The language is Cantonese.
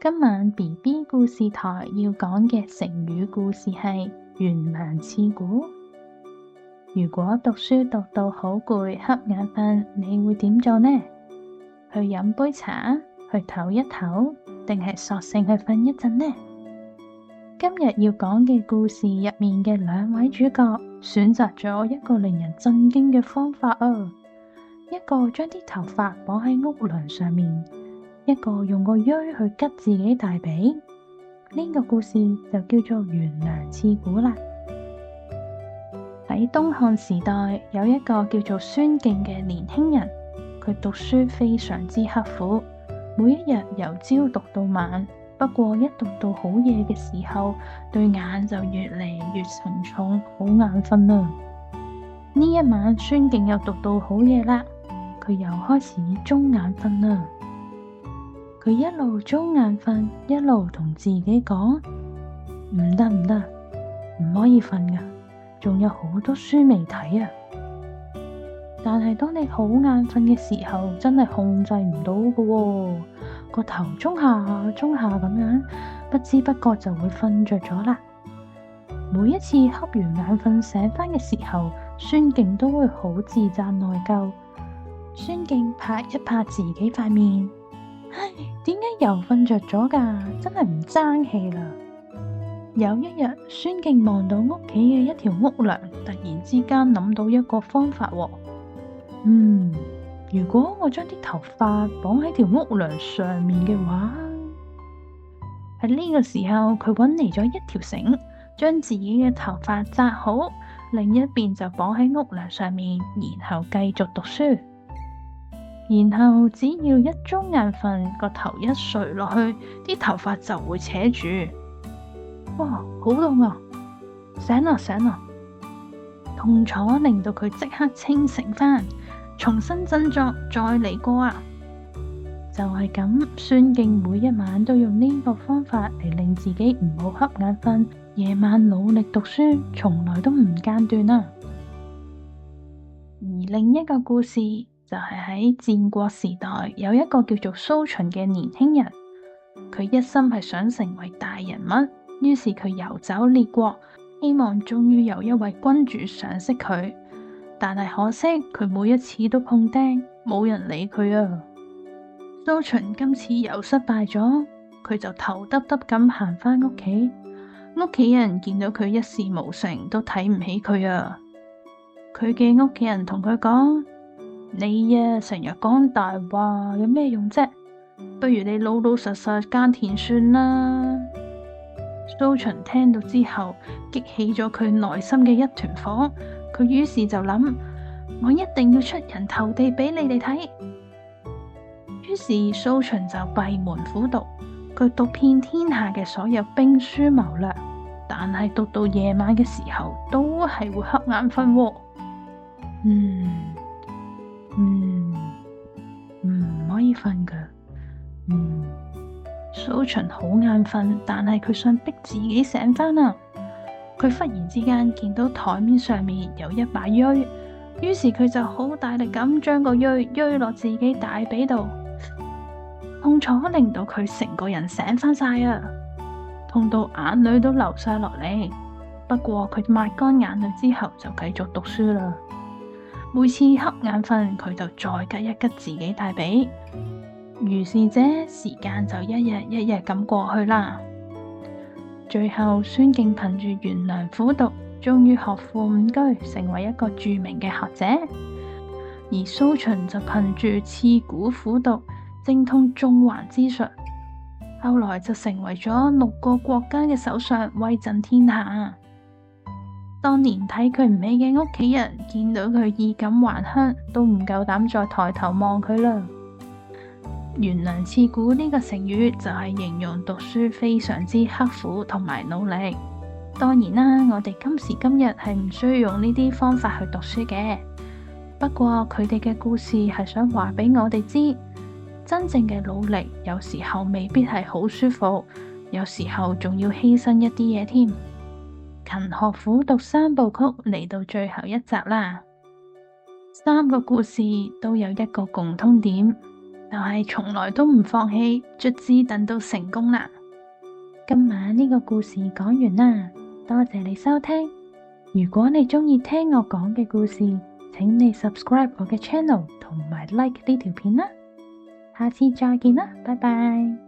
今晚 BB 故事台要講嘅成語故事係懸梁刺股。如果讀書讀到好攰、瞌眼瞓，你會點做呢？去飲杯茶，去唞一唞，定係索性去瞓一陣呢？今日要講嘅故事入面嘅兩位主角選擇咗一個令人震驚嘅方法啊！一個將啲頭髮綁喺屋梁上面，一個用個錐去拮自己大髀。呢個故事就叫做懸梁刺股啦。喺東漢時代，有一個叫做孫敬嘅年輕人，佢讀書非常之刻苦，每一日由朝讀到晚。不過一讀到好夜嘅時候，對眼就越嚟越沉重，好眼瞓啦。呢一晚，孫敬又讀到好夜啦，佢又開始中眼瞓啦。佢一路中眼瞓，一路同自己講：唔得唔得，唔可以瞓噶，仲有好多書未睇啊！但係當你好眼瞓嘅時候，真係控制唔到噶喎，個頭中下中下咁樣，不知不覺就會瞓着咗啦。每一次瞌完眼瞓醒返嘅時候，孫敬都會好自責內疚。孫敬拍一拍自己塊面，唉，點解又瞓着咗噶？真係唔爭氣啦！有一日，孫敬望到屋企嘅一條屋梁，突然之間諗到一個方法喎。如果我將啲頭髮綁喺條屋梁上面嘅話，喺呢個時候佢搵嚟咗一條繩，將自己嘅頭髮紮好，另一邊就綁喺屋梁上面，然後繼續讀書。然後只要一中眼瞓，個頭一垂落去，啲頭髮就會扯住。哇，好痛啊！醒啦醒啦！痛楚令到佢即刻清醒返，重新振作，再嚟過啊！就係咁，孫敬每一晚都用呢個方法嚟令自己唔好瞌眼瞓，夜晚努力讀書，從來都唔間斷啊！而另一個故事就係喺戰國時代，有一個叫做蘇秦嘅年輕人，佢一心係想成為大人物，於是佢遊走列國，希望終於有一位君主賞識佢。但係可惜，佢每一次都碰釘，冇人理佢啊！蘇秦今次又失敗咗，佢就頭耷耷咁行返屋企。屋企人見到佢一事無成，都睇唔起佢啊！佢嘅屋企人同佢講：你啊，成日講大話，有咩用啫？不如你老老實實耕田算啦！蘇秦聽到之後，激起咗佢內心嘅一團火。佢於是就諗：我一定要出人頭地俾你哋睇。於是蘇秦就閉門苦讀，佢讀遍天下嘅所有兵書謀略，但係讀到夜晚嘅時候，都係會瞌眼瞓喎。唔可以瞓噶。蘇秦好眼瞓，但係佢想逼自己醒返啊！佢忽然之間見到台面上面有一把錐，於是佢就好大力咁將個錐落自己大髀度，痛楚令到佢成個人醒返晒啊！痛到眼淚都流晒落嚟。不過佢抹乾眼淚之後就繼續讀書啦。每次瞌眼瞓，佢就再拮一拮自己大髀。如是者，時間就一日一日咁過去啦。最後，孫敬憑住懸梁苦讀，終於學富五車，成為一個著名嘅學者。而蘇秦就憑住刺股苦讀，精通縱橫之術，後來就成為咗6個國家嘅首相，威震天下。當年睇佢唔起嘅屋企人，見到佢衣錦還鄉，都唔夠膽再抬頭望佢啦。懸梁刺股呢個成語就係形容讀書非常之刻苦同埋努力。當然啦，我哋今時今日係唔需要用呢啲方法去讀書嘅。不過佢哋嘅故事係想話俾我哋知，真正嘅努力有時候未必係好舒服，有時候仲要犧牲一啲嘢添。勤學苦讀3部曲嚟到最後一集啦。3個故事都有一個共通點。但係從來都唔放棄，卒之等到成功啦。今晚呢個故事講完啦，多謝你收聽。如果你鍾意聽我講嘅故事，請你 subscribe 我嘅 channel 同埋 like 呢條片啦。下次再見啦，拜拜。